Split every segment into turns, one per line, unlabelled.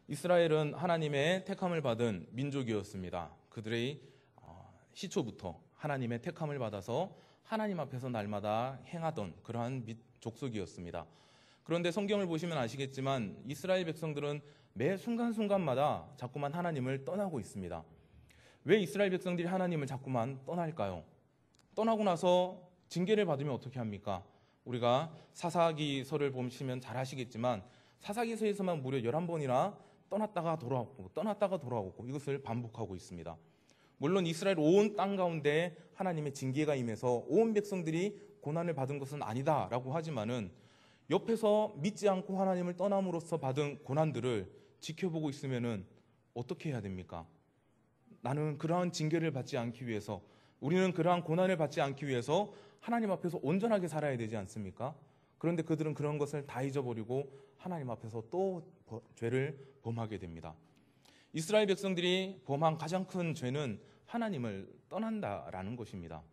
이스라엘은 하나님의 택함을 받은 민족이었습니다. 그들의 시초부터 하나님의 택함을 받아서 하나님 앞에서 날마다 행하던 그러한 족속이었습니다. 그런데 성경을 보시면 아시겠지만 이스라엘 백성들은 매 순간순간마다 자꾸만 하나님을 떠나고 있습니다. 왜 이스라엘 백성들이 하나님을 자꾸만 떠날까요? 떠나고 나서 징계를 받으면 어떻게 합니까? 우리가 사사기서를 보시면 잘 아시겠지만 사사기서에서만 무려 11번이나 떠났다가 돌아오고 이것을 반복하고 있습니다. 물론 이스라엘 온 땅 가운데 하나님의 징계가 임해서 온 백성들이 고난을 받은 것은 아니다라고 하지만은 옆에서 믿지 않고 하나님을 떠남으로써 받은 고난들을 지켜보고 있으면은 어떻게 해야 됩니까? 나는 그러한 징계를 받지 않기 위해서, 우리는 그러한 고난을 받지 않기 위해서 하나님 앞에서 온전하게 살아야 되지 않습니까? 그런데 그들은 그런 것을 다 잊어버리고 하나님 앞에서 또 죄를 범하게 됩니다. 이스라엘 백성들이 범한 가장 큰 죄는 하나님을 떠난다라는 것입니다.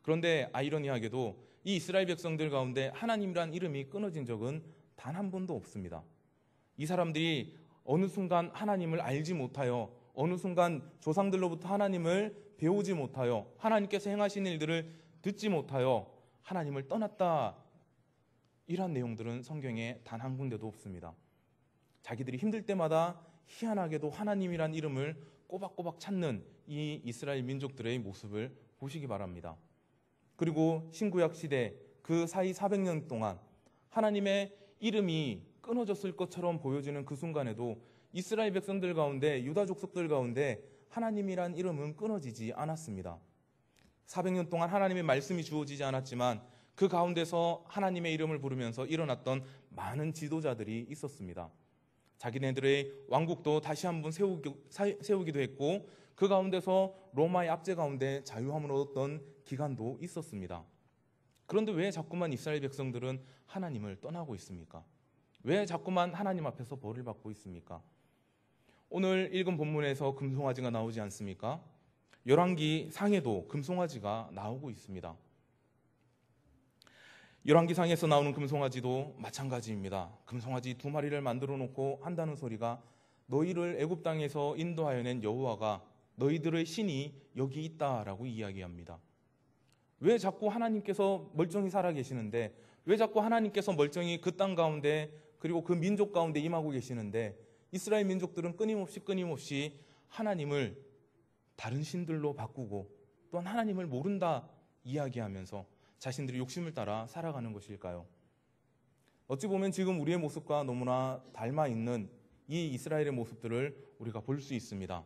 그런데 아이러니하게도 이 이스라엘 백성들 가운데 하나님이란 이름이 끊어진 적은 단 한 번도 없습니다. 이 사람들이 어느 순간 하나님을 알지 못하여, 어느 순간 조상들로부터 하나님을 배우지 못하여, 하나님께서 행하신 일들을 듣지 못하여 하나님을 떠났다, 이러한 내용들은 성경에 단 한 군데도 없습니다. 자기들이 힘들 때마다 희한하게도 하나님이란 이름을 꼬박꼬박 찾는 이 이스라엘 민족들의 모습을 보시기 바랍니다. 그리고 신구약 시대 그 사이 400년 동안 하나님의 이름이 끊어졌을 것처럼 보여지는 그 순간에도 이스라엘 백성들 가운데, 유다 족속들 가운데 하나님이란 이름은 끊어지지 않았습니다. 400년 동안 하나님의 말씀이 주어지지 않았지만 그 가운데서 하나님의 이름을 부르면서 일어났던 많은 지도자들이 있었습니다. 자기네들의 왕국도 다시 한번 세우기도 했고, 그 가운데서 로마의 압제 가운데 자유함을 얻었던 기간도 있었습니다. 그런데 왜 자꾸만 이스라엘 백성들은 하나님을 떠나고 있습니까? 왜 자꾸만 하나님 앞에서 벌을 받고 있습니까? 오늘 읽은 본문에서 금송아지가 나오지 않습니까? 열왕기 상에도 금송아지가 나오고 있습니다. 열왕기 상에서 나오는 금송아지도 마찬가지입니다. 금송아지 2마리를 만들어 놓고 한다는 소리가, 너희를 애굽 땅에서 인도하여 낸 여호와가 너희들의 신이 여기 있다라고 이야기합니다. 왜 자꾸 하나님께서 멀쩡히 살아계시는데, 왜 자꾸 하나님께서 멀쩡히 그 땅 가운데 그리고 그 민족 가운데 임하고 계시는데 이스라엘 민족들은 끊임없이 하나님을 다른 신들로 바꾸고 또한 하나님을 모른다 이야기하면서 자신들이 욕심을 따라 살아가는 것일까요? 어찌 보면 지금 우리의 모습과 너무나 닮아 있는 이 이스라엘의 모습들을 우리가 볼 수 있습니다.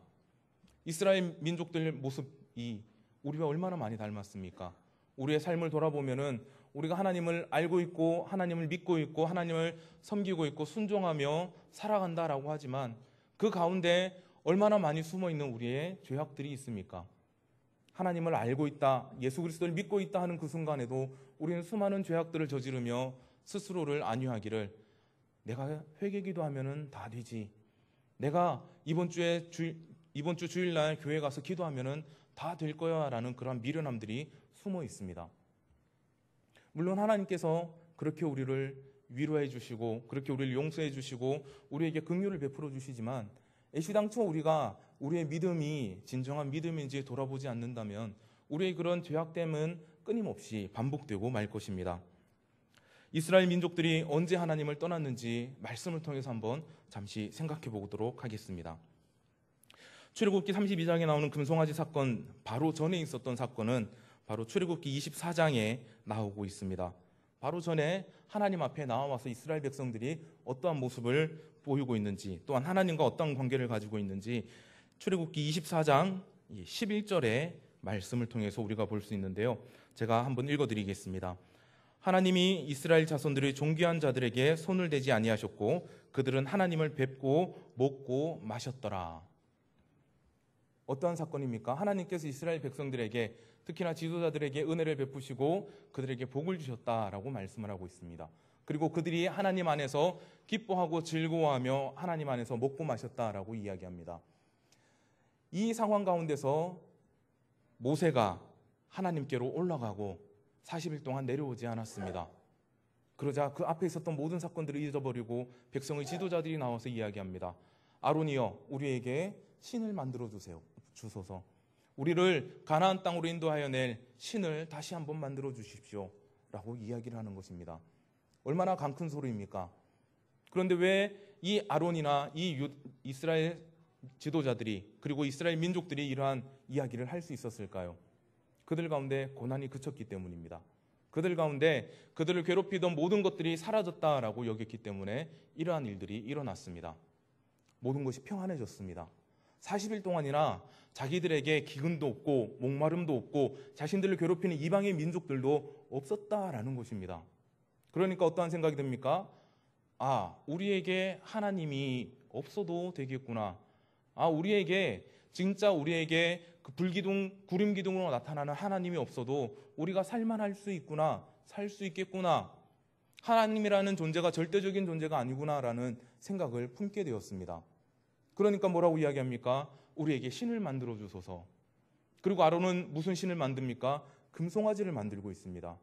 이스라엘 민족들 모습이 우리와 얼마나 많이 닮았습니까? 우리의 삶을 돌아보면은 우리가 하나님을 알고 있고 하나님을 믿고 있고 하나님을 섬기고 있고 순종하며 살아간다라고 하지만 그 가운데 얼마나 많이 숨어있는 우리의 죄악들이 있습니까? 하나님을 알고 있다, 예수 그리스도를 믿고 있다 하는 그 순간에도 우리는 수많은 죄악들을 저지르며 스스로를 안위하기를, 내가 회개기도 하면은 다 되지, 내가 이번 주 주일날 교회 가서 기도하면은 다 될 거야 라는 그런 미련함들이 숨어 있습니다. 물론 하나님께서 그렇게 우리를 위로해 주시고 그렇게 우리를 용서해 주시고 우리에게 긍휼을 베풀어 주시지만, 애시당초 우리가 우리의 믿음이 진정한 믿음인지 돌아보지 않는다면 우리의 그런 죄악됨은 끊임없이 반복되고 말 것입니다. 이스라엘 민족들이 언제 하나님을 떠났는지 말씀을 통해서 한번 잠시 생각해 보도록 하겠습니다. 출애굽기 32장에 나오는 금송아지 사건 바로 전에 있었던 사건은 바로 출애굽기 24장에 나오고 있습니다. 바로 전에 하나님 앞에 나와서 이스라엘 백성들이 어떠한 모습을 보이고 있는지, 또한 하나님과 어떤 관계를 가지고 있는지 출애굽기 24장 11절의 말씀을 통해서 우리가 볼 수 있는데요. 제가 한번 읽어드리겠습니다. 하나님이 이스라엘 자손들의 존귀한 자들에게 손을 대지 아니하셨고 그들은 하나님을 뵙고 먹고 마셨더라. 어떠한 사건입니까? 하나님께서 이스라엘 백성들에게, 특히나 지도자들에게 은혜를 베푸시고 그들에게 복을 주셨다라고 말씀을 하고 있습니다. 그리고 그들이 하나님 안에서 기뻐하고 즐거워하며 하나님 안에서 먹고 마셨다라고 이야기합니다. 이 상황 가운데서 모세가 하나님께로 올라가고 40일 동안 내려오지 않았습니다. 그러자 그 앞에 있었던 모든 사건들을 잊어버리고 백성의 지도자들이 나와서 이야기합니다. 아론이여 우리에게 신을 만들어 주소서. 우리를 가나안 땅으로 인도하여 낼 신을 다시 한번 만들어 주십시오 라고 이야기를 하는 것입니다. 얼마나 강큰 소리입니까? 그런데 왜 이 아론이나 이 이스라엘 지도자들이 그리고 이스라엘 민족들이 이러한 이야기를 할 수 있었을까요? 그들 가운데 고난이 그쳤기 때문입니다. 그들 가운데 그들을 괴롭히던 모든 것들이 사라졌다라고 여겼기 때문에 이러한 일들이 일어났습니다. 모든 것이 평안해졌습니다. 40일 동안이나 자기들에게 기근도 없고 목마름도 없고 자신들을 괴롭히는 이방의 민족들도 없었다라는 것입니다. 그러니까 어떠한 생각이 듭니까? 우리에게 하나님이 없어도 되겠구나. 우리에게 그 불기둥, 구름기둥으로 나타나는 하나님이 없어도 우리가 살만할 수 있구나, 살 수 있겠구나. 하나님이라는 존재가 절대적인 존재가 아니구나라는 생각을 품게 되었습니다. 그러니까 뭐라고 이야기합니까? 우리에게 신을 만들어 주소서. 그리고 아론은 무슨 신을 만듭니까? 금송아지를 만들고 있습니다.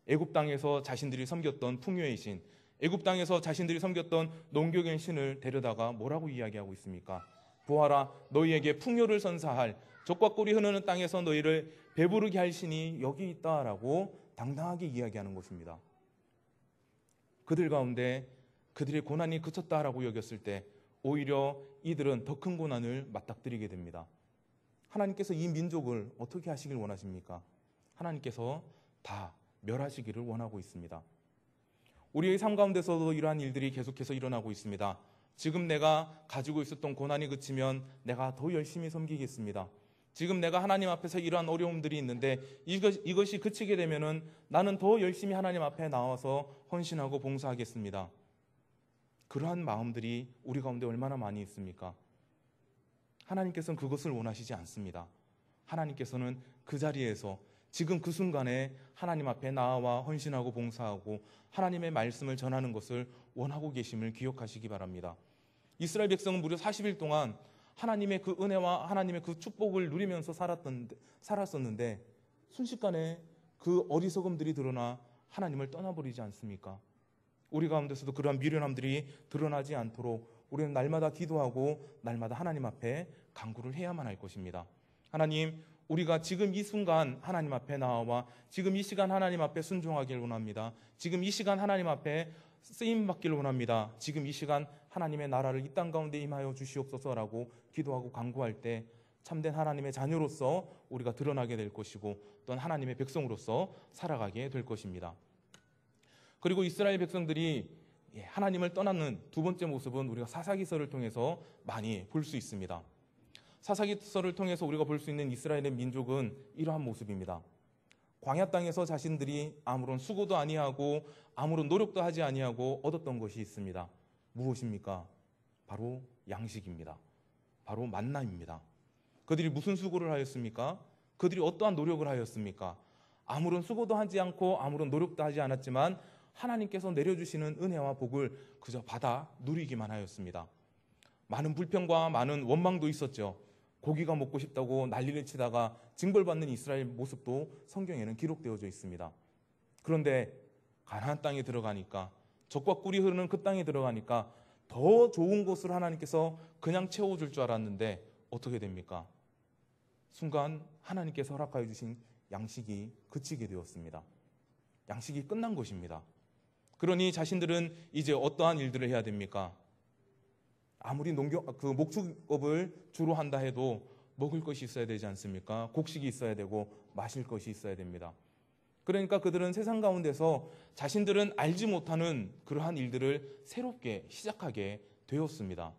애굽 땅에서 자신들이 섬겼던 풍요의 신, 애굽 땅에서 자신들이 섬겼던 농경의 신을 데려다가 뭐라고 이야기하고 있습니까? 보아라, 너희에게 풍요를 선사할 젖과 꿀이 흐르는 땅에서 너희를 배부르게 할 신이 여기 있다라고 당당하게 이야기하는 것입니다. 그들 가운데 그들의 고난이 그쳤다라고 여겼을 때 오히려 이들은 더 큰 고난을 맞닥뜨리게 됩니다. 하나님께서 이 민족을 어떻게 하시길 원하십니까? 하나님께서 다 멸하시기를 원하고 있습니다. 우리의 삶 가운데서도 이러한 일들이 계속해서 일어나고 있습니다. 지금 내가 가지고 있었던 고난이 그치면 내가 더 열심히 섬기겠습니다. 지금 내가 하나님 앞에서 이러한 어려움들이 있는데 이것이 그치게 되면은 나는 더 열심히 하나님 앞에 나와서 헌신하고 봉사하겠습니다. 그러한 마음들이 우리 가운데 얼마나 많이 있습니까? 하나님께서는 그것을 원하시지 않습니다. 하나님께서는 그 자리에서 지금 그 순간에 하나님 앞에 나와 헌신하고 봉사하고 하나님의 말씀을 전하는 것을 원하고 계심을 기억하시기 바랍니다. 이스라엘 백성은 무려 40일 동안 하나님의 그 은혜와 하나님의 그 축복을 누리면서 살았었는데 순식간에 그 어리석음들이 드러나 하나님을 떠나버리지 않습니까? 우리 가운데서도 그러한 미련함들이 드러나지 않도록 우리는 날마다 기도하고 날마다 하나님 앞에 간구를 해야만 할 것입니다. 하나님, 우리가 지금 이 순간 하나님 앞에 나와 지금 이 시간 하나님 앞에 순종하길 원합니다. 지금 이 시간 하나님 앞에 쓰임받기를 원합니다. 지금 이 시간 하나님의 나라를 이 땅 가운데 임하여 주시옵소서라고 기도하고 간구할 때 참된 하나님의 자녀로서 우리가 드러나게 될 것이고 또한 하나님의 백성으로서 살아가게 될 것입니다. 그리고 이스라엘 백성들이 하나님을 떠나는 두 번째 모습은 우리가 사사기서를 통해서 많이 볼 수 있습니다. 사사기서를 통해서 우리가 볼 수 있는 이스라엘의 민족은 이러한 모습입니다. 광야 땅에서 자신들이 아무런 수고도 아니하고 아무런 노력도 하지 아니하고 얻었던 것이 있습니다. 무엇입니까? 바로 양식입니다. 바로 만나입니다. 그들이 무슨 수고를 하였습니까? 그들이 어떠한 노력을 하였습니까? 아무런 수고도 하지 않고 아무런 노력도 하지 않았지만 하나님께서 내려주시는 은혜와 복을 그저 받아 누리기만 하였습니다. 많은 불평과 많은 원망도 있었죠. 고기가 먹고 싶다고 난리를 치다가 징벌받는 이스라엘 모습도 성경에는 기록되어져 있습니다. 그런데 가나안 땅에 들어가니까 젖과 꿀이 흐르는 그 땅에 들어가니까 더 좋은 곳을 하나님께서 그냥 채워줄 줄 알았는데 어떻게 됩니까? 순간 하나님께서 허락하여 주신 양식이 그치게 되었습니다. 양식이 끝난 것입니다. 그러니 자신들은 이제 어떠한 일들을 해야 됩니까? 아무리 목축업을 주로 한다 해도 먹을 것이 있어야 되지 않습니까? 곡식이 있어야 되고 마실 것이 있어야 됩니다. 그러니까 그들은 세상 가운데서 자신들은 알지 못하는 그러한 일들을 새롭게 시작하게 되었습니다.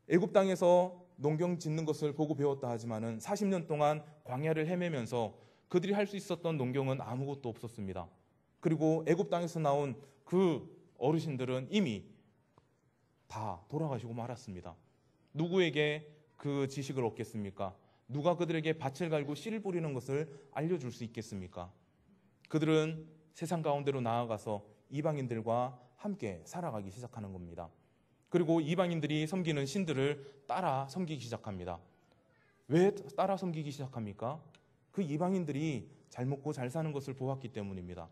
애굽 땅에서 농경 짓는 것을 보고 배웠다 하지만은 40년 동안 광야를 헤매면서 그들이 할 수 있었던 농경은 아무것도 없었습니다. 그리고 애굽 땅에서 나온 그 어르신들은 이미 다 돌아가시고 말았습니다. 누구에게 그 지식을 얻겠습니까? 누가 그들에게 밭을 갈고 씨를 뿌리는 것을 알려줄 수 있겠습니까? 그들은 세상 가운데로 나아가서 이방인들과 함께 살아가기 시작하는 겁니다. 그리고 이방인들이 섬기는 신들을 따라 섬기기 시작합니다. 왜 따라 섬기기 시작합니까? 그 이방인들이 잘 먹고 잘 사는 것을 보았기 때문입니다.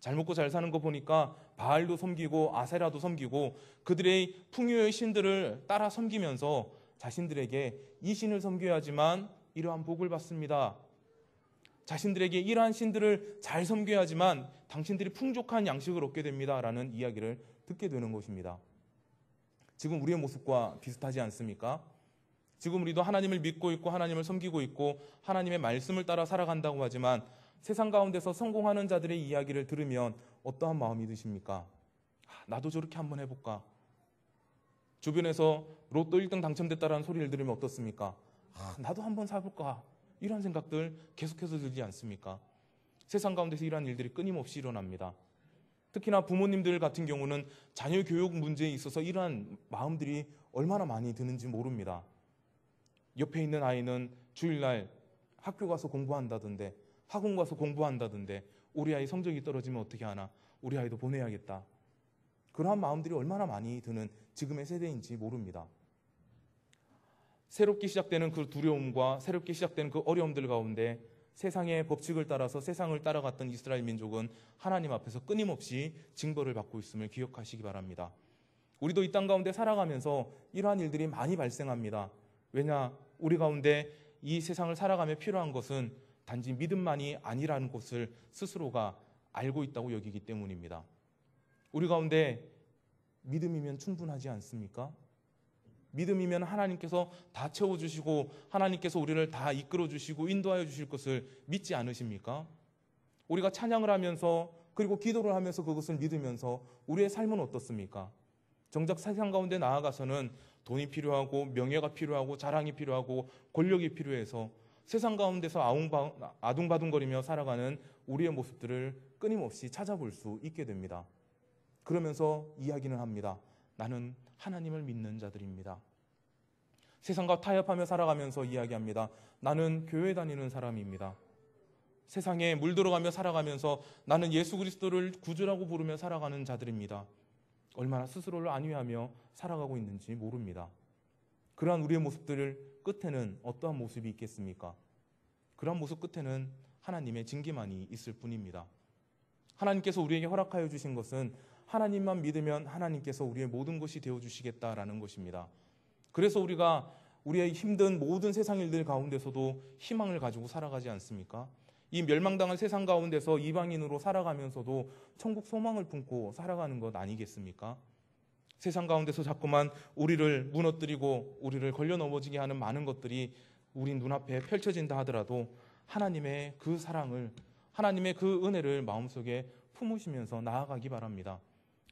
잘 먹고 잘 사는 거 보니까 바알도 섬기고 아세라도 섬기고 그들의 풍요의 신들을 따라 섬기면서 자신들에게 이 신을 섬겨야지만 이러한 복을 받습니다. 자신들에게 이러한 신들을 잘 섬겨야지만 당신들이 풍족한 양식을 얻게 됩니다. 라는 이야기를 듣게 되는 것입니다. 지금 우리의 모습과 비슷하지 않습니까? 지금 우리도 하나님을 믿고 있고 하나님을 섬기고 있고 하나님의 말씀을 따라 살아간다고 하지만 세상 가운데서 성공하는 자들의 이야기를 들으면 어떠한 마음이 드십니까? 나도 저렇게 한번 해볼까? 주변에서 로또 1등 당첨됐다라는 소리를 들으면 어떻습니까? 나도 한번 사볼까? 이런 생각들 계속해서 들지 않습니까? 세상 가운데서 이러한 일들이 끊임없이 일어납니다. 특히나 부모님들 같은 경우는 자녀 교육 문제에 있어서 이러한 마음들이 얼마나 많이 드는지 모릅니다. 옆에 있는 아이는 주일날 학교 가서 공부한다던데, 학원 가서 공부한다던데, 우리 아이 성적이 떨어지면 어떻게 하나? 우리 아이도 보내야겠다. 그러한 마음들이 얼마나 많이 드는 지금의 세대인지 모릅니다. 새롭게 시작되는 그 두려움과 새롭게 시작되는 그 어려움들 가운데 세상의 법칙을 따라서 세상을 따라갔던 이스라엘 민족은 하나님 앞에서 끊임없이 징벌을 받고 있음을 기억하시기 바랍니다. 우리도 이 땅 가운데 살아가면서 이러한 일들이 많이 발생합니다. 왜냐? 우리 가운데 이 세상을 살아가며 필요한 것은 단지 믿음만이 아니라는 것을 스스로가 알고 있다고 여기기 때문입니다. 우리 가운데 믿음이면 충분하지 않습니까? 믿음이면 하나님께서 다 채워주시고 하나님께서 우리를 다 이끌어주시고 인도하여 주실 것을 믿지 않으십니까? 우리가 찬양을 하면서 그리고 기도를 하면서 그것을 믿으면서 우리의 삶은 어떻습니까? 정작 세상 가운데 나아가서는 돈이 필요하고 명예가 필요하고 자랑이 필요하고 권력이 필요해서 세상 가운데서 아둥바둥거리며 살아가는 우리의 모습들을 끊임없이 찾아볼 수 있게 됩니다. 그러면서 이야기는 합니다. 나는 하나님을 믿는 자들입니다. 세상과 타협하며 살아가면서 이야기합니다. 나는 교회 다니는 사람입니다. 세상에 물들어가며 살아가면서 나는 예수 그리스도를 구주라고 부르며 살아가는 자들입니다. 얼마나 스스로를 안위하며 살아가고 있는지 모릅니다. 그러한 우리의 모습들 끝에는 어떠한 모습이 있겠습니까? 그러한 모습 끝에는 하나님의 징계만이 있을 뿐입니다. 하나님께서 우리에게 허락하여 주신 것은 하나님만 믿으면 하나님께서 우리의 모든 것이 되어주시겠다라는 것입니다. 그래서 우리가 우리의 힘든 모든 세상 일들 가운데서도 희망을 가지고 살아가지 않습니까? 이 멸망당한 세상 가운데서 이방인으로 살아가면서도 천국 소망을 품고 살아가는 것 아니겠습니까? 세상 가운데서 자꾸만 우리를 무너뜨리고 우리를 걸려 넘어지게 하는 많은 것들이 우리 눈앞에 펼쳐진다 하더라도 하나님의 그 사랑을, 하나님의 그 은혜를 마음속에 품으시면서 나아가기 바랍니다.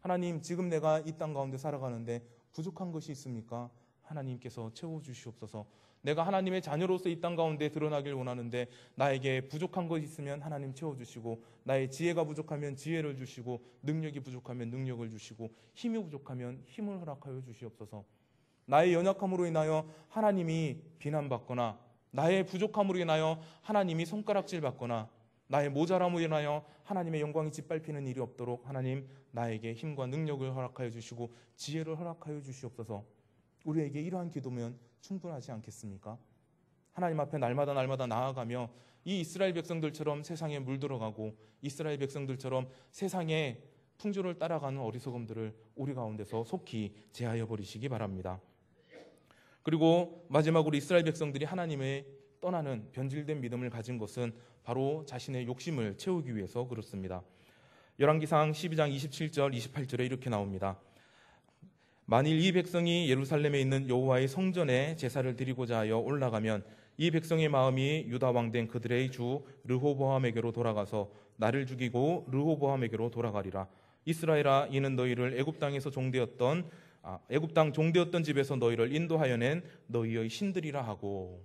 하나님, 지금 내가 이 땅 가운데 살아가는데 부족한 것이 있습니까? 하나님께서 채워주시옵소서. 내가 하나님의 자녀로서 이 땅 가운데 드러나길 원하는데 나에게 부족한 것이 있으면 하나님 채워주시고, 나의 지혜가 부족하면 지혜를 주시고, 능력이 부족하면 능력을 주시고, 힘이 부족하면 힘을 허락하여 주시옵소서. 나의 연약함으로 인하여 하나님이 비난받거나, 나의 부족함으로 인하여 하나님이 손가락질 받거나, 나의 모자람으로 인하여 하나님의 영광이 짓밟히는 일이 없도록 하나님, 나에게 힘과 능력을 허락하여 주시고 지혜를 허락하여 주시옵소서. 우리에게 이러한 기도면 충분하지 않겠습니까? 하나님 앞에 날마다 나아가며 이 이스라엘 백성들처럼 세상에 물들어가고 이스라엘 백성들처럼 세상의 풍조를 따라가는 어리석음들을 우리 가운데서 속히 제하여 버리시기 바랍니다. 그리고 마지막으로 이스라엘 백성들이 하나님의 떠나는 변질된 믿음을 가진 것은 바로 자신의 욕심을 채우기 위해서 그렇습니다. 열왕기상 12장 27절 28절에 이렇게 나옵니다. 만일 이 백성이 예루살렘에 있는 여호와의 성전에 제사를 드리고자 하여 올라가면 이 백성의 마음이 유다 왕 된 그들의 주 르호보암에게로 돌아가서 나를 죽이고 르호보암에게로 돌아가리라. 이스라엘아, 이는 너희를 애굽 땅 종되었던 집에서 너희를 인도하여 낸 너희의 신들이라 하고.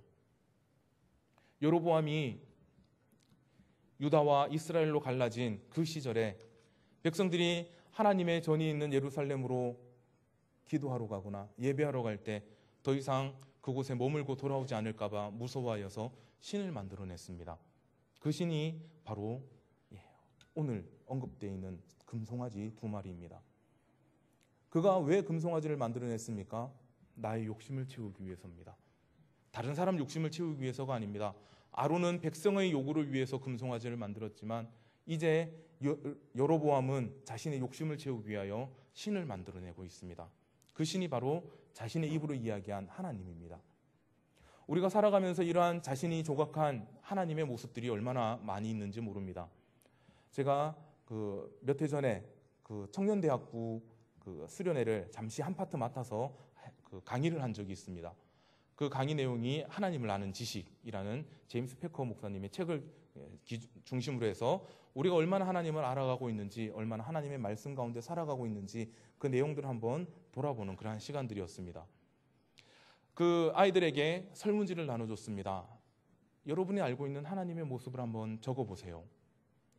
여로보암이 유다와 이스라엘로 갈라진 그 시절에 백성들이 하나님의 전이 있는 예루살렘으로 기도하러 가거나 예배하러 갈 때 더 이상 그곳에 머물고 돌아오지 않을까 봐 무서워하여서 신을 만들어냈습니다. 그 신이 바로 오늘 언급되어 있는 금송아지 2마리입니다. 그가 왜 금송아지를 만들어냈습니까? 나의 욕심을 채우기 위해서입니다. 다른 사람 욕심을 채우기 위해서가 아닙니다. 아론은 백성의 요구를 위해서 금송아지를 만들었지만 이제 여로보암은 자신의 욕심을 채우기 위하여 신을 만들어내고 있습니다. 그 신이 바로 자신의 입으로 이야기한 하나님입니다. 우리가 살아가면서 이러한 자신이 조각한 하나님의 모습들이 얼마나 많이 있는지 모릅니다. 제가 몇 해 전에 청년대학부 수련회를 잠시 한 파트 맡아서 강의를 한 적이 있습니다. 그 강의 내용이 하나님을 아는 지식이라는 제임스 패커 목사님의 책을 중심으로 해서 우리가 얼마나 하나님을 알아가고 있는지, 얼마나 하나님의 말씀 가운데 살아가고 있는지 그 내용들을 한번 돌아보는 그러한 시간들이었습니다. 그 아이들에게 설문지를 나눠줬습니다. 여러분이 알고 있는 하나님의 모습을 한번 적어보세요.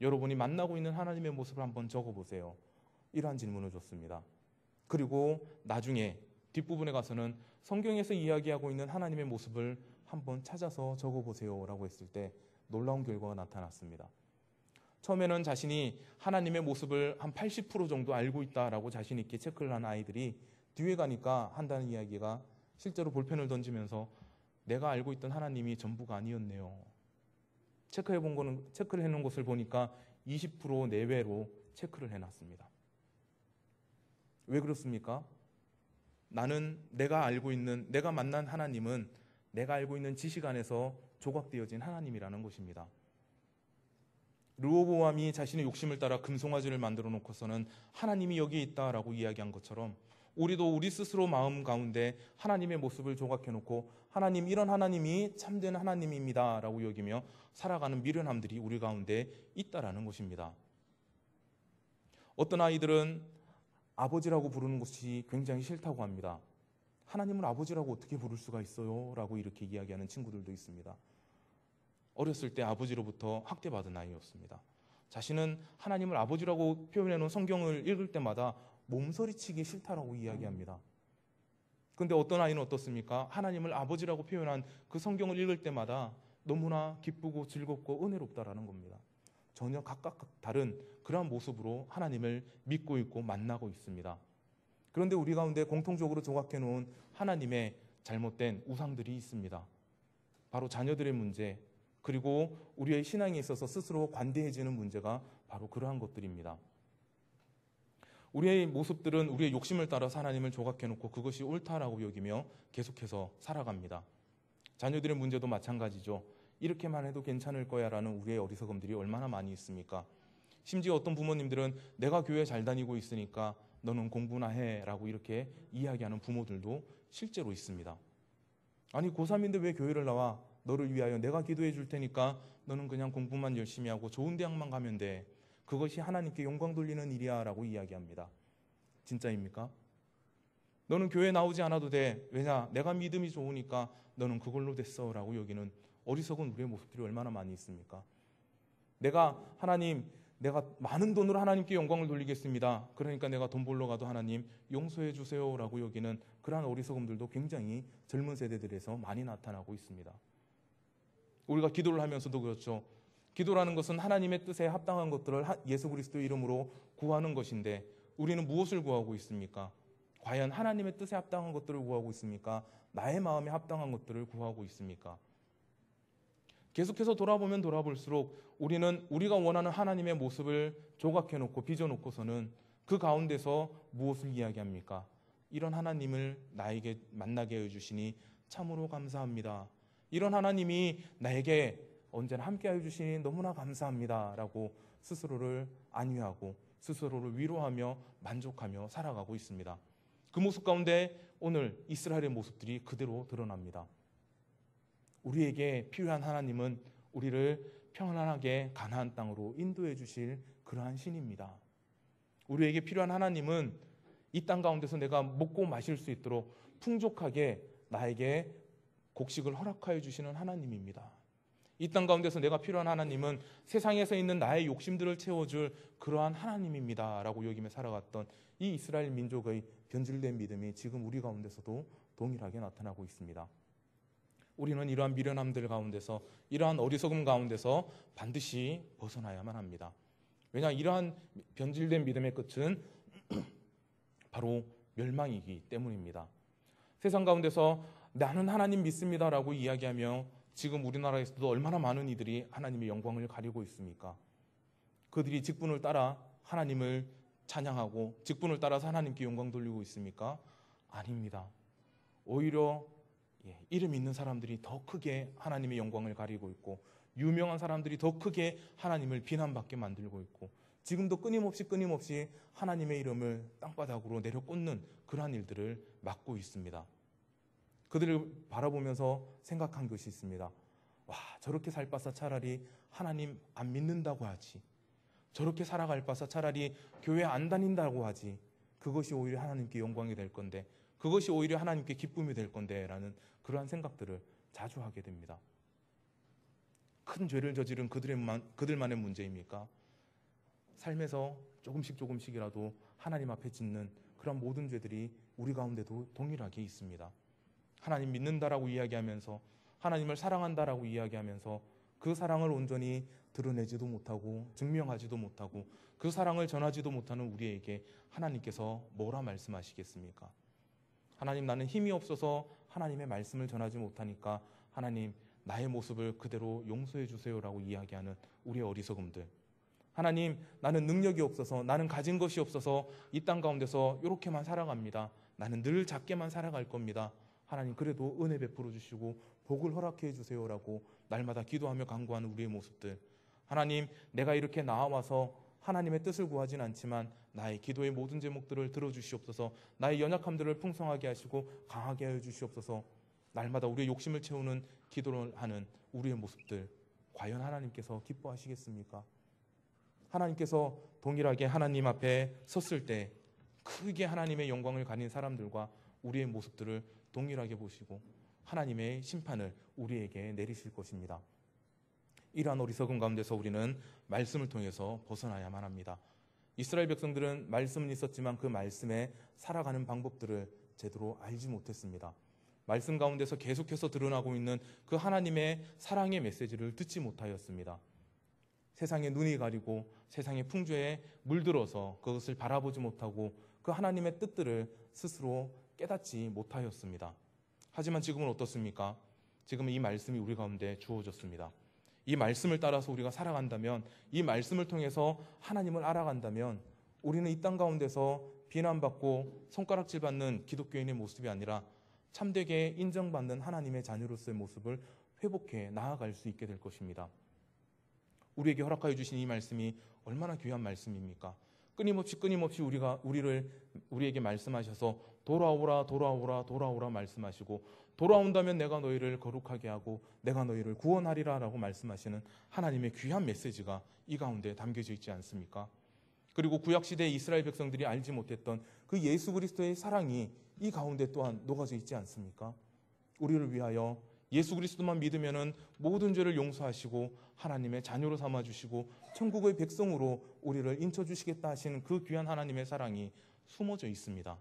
여러분이 만나고 있는 하나님의 모습을 한번 적어보세요. 이러한 질문을 줬습니다. 그리고 나중에 뒷부분에 가서는 성경에서 이야기하고 있는 하나님의 모습을 한번 찾아서 적어보세요 라고 했을 때 놀라운 결과가 나타났습니다. 처음에는 자신이 하나님의 모습을 한 80% 정도 알고 있다라고 자신 있게 체크를 한 아이들이 뒤에 가니까 한다는 이야기가 실제로 볼펜을 던지면서 내가 알고 있던 하나님이 전부가 아니었네요. 체크를 해놓은 것을 보니까 20% 내외로 체크를 해놨습니다. 왜 그렇습니까? 나는 내가 만난 하나님은 내가 알고 있는 지식 안에서 조각되어진 하나님이라는 것입니다. 르호보암이 자신의 욕심을 따라 금송아지를 만들어 놓고서는 하나님이 여기에 있다라고 이야기한 것처럼 우리도 우리 스스로 마음 가운데 하나님의 모습을 조각해 놓고 하나님, 이런 하나님이 참된 하나님입니다 라고 여기며 살아가는 미련함들이 우리 가운데 있다라는 것입니다. 어떤 아이들은 아버지라고 부르는 것이 굉장히 싫다고 합니다. 하나님을 아버지라고 어떻게 부를 수가 있어요? 라고 이렇게 이야기하는 친구들도 있습니다. 어렸을 때 아버지로부터 학대받은 아이였습니다. 자신은 하나님을 아버지라고 표현해 놓은 성경을 읽을 때마다 몸서리치기 싫다라고 이야기합니다. 그런데 어떤 아이는 어떻습니까? 하나님을 아버지라고 표현한 그 성경을 읽을 때마다 너무나 기쁘고 즐겁고 은혜롭다라는 겁니다. 전혀 각각 다른 그러한 모습으로 하나님을 믿고 있고 만나고 있습니다. 그런데 우리 가운데 공통적으로 조각해 놓은 하나님의 잘못된 우상들이 있습니다. 바로 자녀들의 문제, 그리고 우리의 신앙에 있어서 스스로 관대해지는 문제가 바로 그러한 것들입니다. 우리의 모습들은 우리의 욕심을 따라서 하나님을 조각해놓고 그것이 옳다라고 여기며 계속해서 살아갑니다. 자녀들의 문제도 마찬가지죠. 이렇게만 해도 괜찮을 거야 라는 우리의 어리석음들이 얼마나 많이 있습니까? 심지어 어떤 부모님들은 내가 교회 잘 다니고 있으니까 너는 공부나 해 라고 이렇게 이야기하는 부모들도 실제로 있습니다. 아니 고3인데 왜 교회를 나와? 너를 위하여 내가 기도해 줄 테니까 너는 그냥 공부만 열심히 하고 좋은 대학만 가면 돼. 그것이 하나님께 영광 돌리는 일이야 라고 이야기합니다. 진짜입니까? 너는 교회 나오지 않아도 돼. 왜냐? 내가 믿음이 좋으니까 너는 그걸로 됐어 라고 여기는 어리석은 우리의 모습들이 얼마나 많이 있습니까? 내가 많은 돈으로 하나님께 영광을 돌리겠습니다. 그러니까 내가 돈 벌러 가도 하나님 용서해 주세요 라고 여기는 그러한 어리석음들도 굉장히 젊은 세대들에서 많이 나타나고 있습니다. 우리가 기도를 하면서도 그렇죠. 기도라는 것은 하나님의 뜻에 합당한 것들을 예수 그리스도의 이름으로 구하는 것인데 우리는 무엇을 구하고 있습니까? 과연 하나님의 뜻에 합당한 것들을 구하고 있습니까? 나의 마음에 합당한 것들을 구하고 있습니까? 계속해서 돌아보면 돌아볼수록 우리는 우리가 원하는 하나님의 모습을 조각해놓고 빚어놓고서는 그 가운데서 무엇을 이야기합니까? 이런 하나님을 나에게 만나게 해주시니 참으로 감사합니다. 이런 하나님이 나에게 언제나 함께하여 주시니 너무나 감사합니다 라고 스스로를 안위하고 스스로를 위로하며 만족하며 살아가고 있습니다. 그 모습 가운데 오늘 이스라엘의 모습들이 그대로 드러납니다. 우리에게 필요한 하나님은 우리를 평안하게 가나안 땅으로 인도해 주실 그러한 신입니다. 우리에게 필요한 하나님은 이 땅 가운데서 내가 먹고 마실 수 있도록 풍족하게 나에게 곡식을 허락하여 주시는 하나님입니다. 이 땅 가운데서 내가 필요한 하나님은 세상에서 있는 나의 욕심들을 채워줄 그러한 하나님입니다 라고 여기며 살아갔던 이 이스라엘 민족의 변질된 믿음이 지금 우리 가운데서도 동일하게 나타나고 있습니다. 우리는 이러한 미련함들 가운데서 이러한 어리석음 가운데서 반드시 벗어나야만 합니다. 왜냐 이러한 변질된 믿음의 끝은 바로 멸망이기 때문입니다. 세상 가운데서 나는 하나님 믿습니다라고 이야기하며 지금 우리나라에서도 얼마나 많은 이들이 하나님의 영광을 가리고 있습니까? 그들이 직분을 따라 하나님을 찬양하고 직분을 따라서 하나님께 영광 돌리고 있습니까? 아닙니다. 오히려 이름 있는 사람들이 더 크게 하나님의 영광을 가리고 있고, 유명한 사람들이 더 크게 하나님을 비난받게 만들고 있고, 지금도 끊임없이 하나님의 이름을 땅바닥으로 내려 꽂는 그러한 일들을 막고 있습니다. 그들을 바라보면서 생각한 것이 있습니다. 와, 저렇게 살 바사 차라리 하나님 안 믿는다고 하지, 저렇게 살아갈 바사 차라리 교회 안 다닌다고 하지, 그것이 오히려 하나님께 영광이 될 건데, 그것이 오히려 하나님께 기쁨이 될 건데 라는 그러한 생각들을 자주 하게 됩니다. 큰 죄를 저지른 그들만의 문제입니까? 삶에서 조금씩이라도 하나님 앞에 짓는 그런 모든 죄들이 우리 가운데도 동일하게 있습니다. 하나님 믿는다라고 이야기하면서, 하나님을 사랑한다라고 이야기하면서 그 사랑을 온전히 드러내지도 못하고 증명하지도 못하고 그 사랑을 전하지도 못하는 우리에게 하나님께서 뭐라 말씀하시겠습니까? 하나님, 나는 힘이 없어서 하나님의 말씀을 전하지 못하니까 하나님, 나의 모습을 그대로 용서해 주세요라고 이야기하는 우리의 어리석음들. 하나님, 나는 능력이 없어서, 나는 가진 것이 없어서 이 땅 가운데서 이렇게만 살아갑니다. 나는 늘 작게만 살아갈 겁니다. 하나님, 그래도 은혜 베풀어 주시고 복을 허락해 주세요라고 날마다 기도하며 간구하는 우리의 모습들. 하나님, 내가 이렇게 나와서 하나님의 뜻을 구하진 않지만 나의 기도의 모든 제목들을 들어주시옵소서. 나의 연약함들을 풍성하게 하시고 강하게 하여 주시옵소서. 날마다 우리의 욕심을 채우는 기도를 하는 우리의 모습들, 과연 하나님께서 기뻐하시겠습니까? 하나님께서 동일하게 하나님 앞에 섰을 때 크게 하나님의 영광을 가진 사람들과 우리의 모습들을 동일하게 보시고 하나님의 심판을 우리에게 내리실 것입니다. 이러한 어리석음 가운데서 우리는 말씀을 통해서 벗어나야만 합니다. 이스라엘 백성들은 말씀은 있었지만 그 말씀에 살아가는 방법들을 제대로 알지 못했습니다. 말씀 가운데서 계속해서 드러나고 있는 그 하나님의 사랑의 메시지를 듣지 못하였습니다. 세상의 눈이 가리고 세상의 풍조에 물들어서 그것을 바라보지 못하고 그 하나님의 뜻들을 스스로 깨닫지 못하였습니다. 하지만 지금은 어떻습니까? 지금은 이 말씀이 우리 가운데 주어졌습니다. 이 말씀을 따라서 우리가 살아간다면, 이 말씀을 통해서 하나님을 알아간다면 우리는 이 땅 가운데서 비난받고 손가락질받는 기독교인의 모습이 아니라 참되게 인정받는 하나님의 자녀로서의 모습을 회복해 나아갈 수 있게 될 것입니다. 우리에게 허락하여 주신 이 말씀이 얼마나 귀한 말씀입니까? 끊임없이 우리에게 말씀하셔서 돌아오라 말씀하시고, 돌아온다면 내가 너희를 거룩하게 하고 내가 너희를 구원하리라 라고 말씀하시는 하나님의 귀한 메시지가 이 가운데 담겨져 있지 않습니까? 그리고 구약시대의 이스라엘 백성들이 알지 못했던 그 예수 그리스도의 사랑이 이 가운데 또한 녹아져 있지 않습니까? 우리를 위하여 예수 그리스도만 믿으면은 모든 죄를 용서하시고 하나님의 자녀로 삼아주시고 천국의 백성으로 우리를 인쳐주시겠다 하시는 그 귀한 하나님의 사랑이 숨어져 있습니다.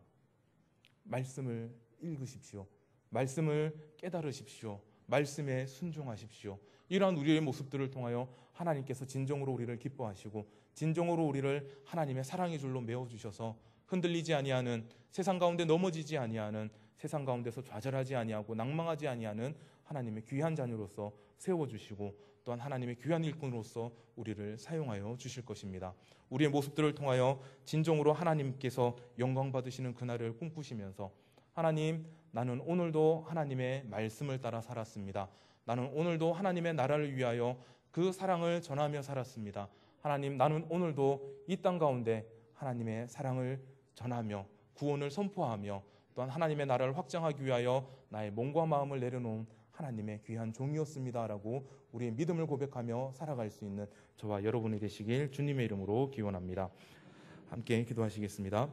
말씀을 읽으십시오. 말씀을 깨달으십시오. 말씀에 순종하십시오. 이러한 우리의 모습들을 통하여 하나님께서 진정으로 우리를 기뻐하시고 진정으로 우리를 하나님의 사랑의 줄로 메어주셔서 흔들리지 아니하는, 세상 가운데 넘어지지 아니하는, 세상 가운데서 좌절하지 아니하고 낭망하지 아니하는 하나님의 귀한 자녀로서 세워주시고 또한 하나님의 귀한 일꾼으로서 우리를 사용하여 주실 것입니다. 우리의 모습들을 통하여 진정으로 하나님께서 영광 받으시는 그날을 꿈꾸시면서, 하나님, 나는 오늘도 하나님의 말씀을 따라 살았습니다. 나는 오늘도 하나님의 나라를 위하여 그 사랑을 전하며 살았습니다. 하나님, 나는 오늘도 이 땅 가운데 하나님의 사랑을 전하며 구원을 선포하며 또한 하나님의 나라를 확장하기 위하여 나의 몸과 마음을 내려놓은 하나님의 귀한 종이었습니다 라고 우리의 믿음을 고백하며 살아갈 수 있는 저와 여러분이 되시길 주님의 이름으로 기원합니다. 함께 기도하시겠습니다.